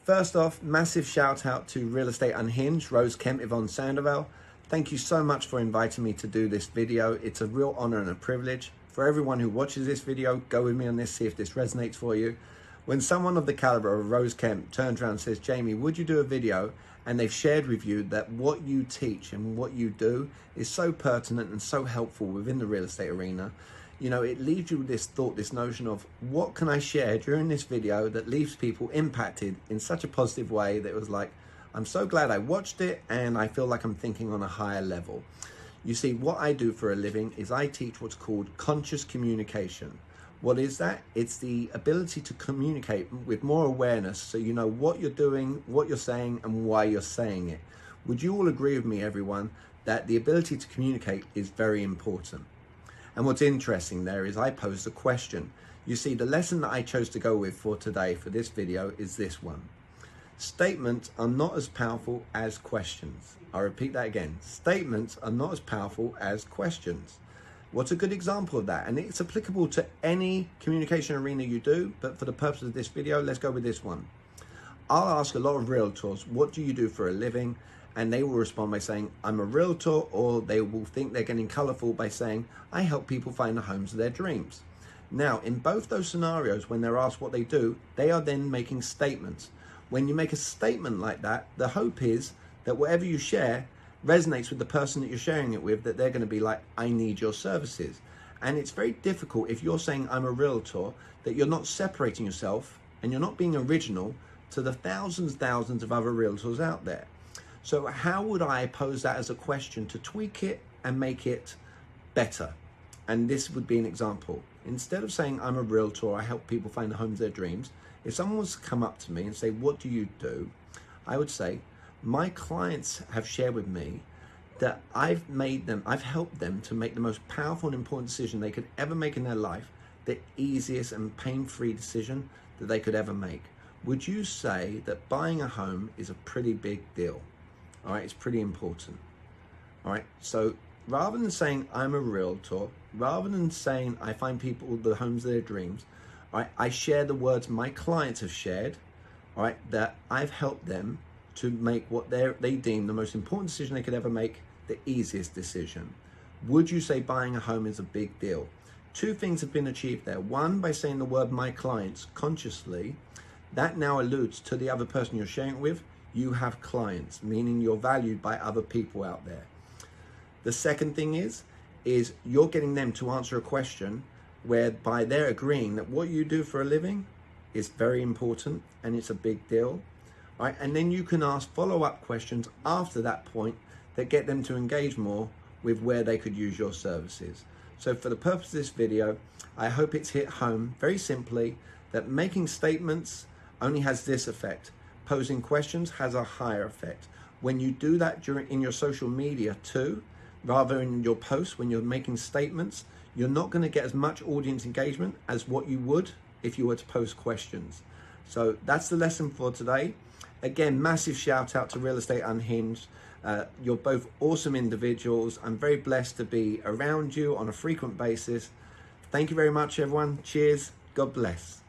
First off, massive shout out to Real Estate Unhinged, Rose Kemp Yvonne Sandoval. Thank you so much for inviting me to do this video. It's a real honor and a privilege. For everyone who watches this video, go with me on this, see if this resonates for you. When someone of the caliber of Rose Kemp turns around and says, Jamie, would you do a video? And they've shared with you that what you teach and what you do is so pertinent and so helpful within the real estate arena. You know, it leaves you with this thought, this notion of what can I share during this video that leaves people impacted in such a positive way that it was like, I'm so glad I watched it and I feel like I'm thinking on a higher level. You see, what I do for a living is I teach what's called conscious communication. What is that? It's the ability to communicate with more awareness so you know what you're doing, what you're saying, and why you're saying it. Would you all agree with me, everyone, that the ability to communicate is very important? And what's interesting there is I posed a question. You see, the lesson that I chose to go with for today, for this video, is this one. Statements are not as powerful as questions. I repeat that again. Statements are not as powerful as questions. What's a good example of that? And it's applicable to any communication arena you do, but for the purpose of this video, let's go with this one. I'll ask a lot of realtors, what do you do for a living? And they will respond by saying, I'm a realtor, or they will think they're getting colorful by saying, I help people find the homes of their dreams. Now, in both those scenarios, when they're asked what they do, they are then making statements. When you make a statement like that, the hope is that whatever you share resonates with the person that you're sharing it with, that they're going to be like, I need your services. And it's very difficult if you're saying I'm a realtor, that you're not separating yourself and you're not being original to the thousands of other realtors out there. So how would I pose that as a question to tweak it and make it better? And this would be an example. Instead of saying I'm a realtor, I help people find the homes of their dreams, if someone was to come up to me and say, what do you do? I would say, my clients have shared with me that I've helped them to make the most powerful and important decision they could ever make in their life, the easiest and pain-free decision that they could ever make. Would you say that buying a home is a pretty big deal? All right, it's pretty important. All right, so rather than saying I'm a realtor, rather than saying I find people the homes of their dreams, all right, I share the words my clients have shared, all right, that I've helped them to make what they deem the most important decision they could ever make, the easiest decision. Would you say buying a home is a big deal? Two things have been achieved there. One, by saying the word my clients consciously, that now alludes to the other person you're sharing it with. You have clients, meaning you're valued by other people out there. The second thing is you're getting them to answer a question whereby they're agreeing that what you do for a living is very important and it's a big deal. Right? And then you can ask follow-up questions after that point that get them to engage more with where they could use your services. So for the purpose of this video, I hope it's hit home very simply that making statements only has this effect. Posing questions has a higher effect. When you do that in your social media too, rather in your posts, when you're making statements, you're not going to get as much audience engagement as what you would if you were to post questions. So that's the lesson for today. Again, massive shout out to Real Estate Unhinged. You're both awesome individuals. I'm very blessed to be around you on a frequent basis. Thank you very much, everyone. Cheers. God bless.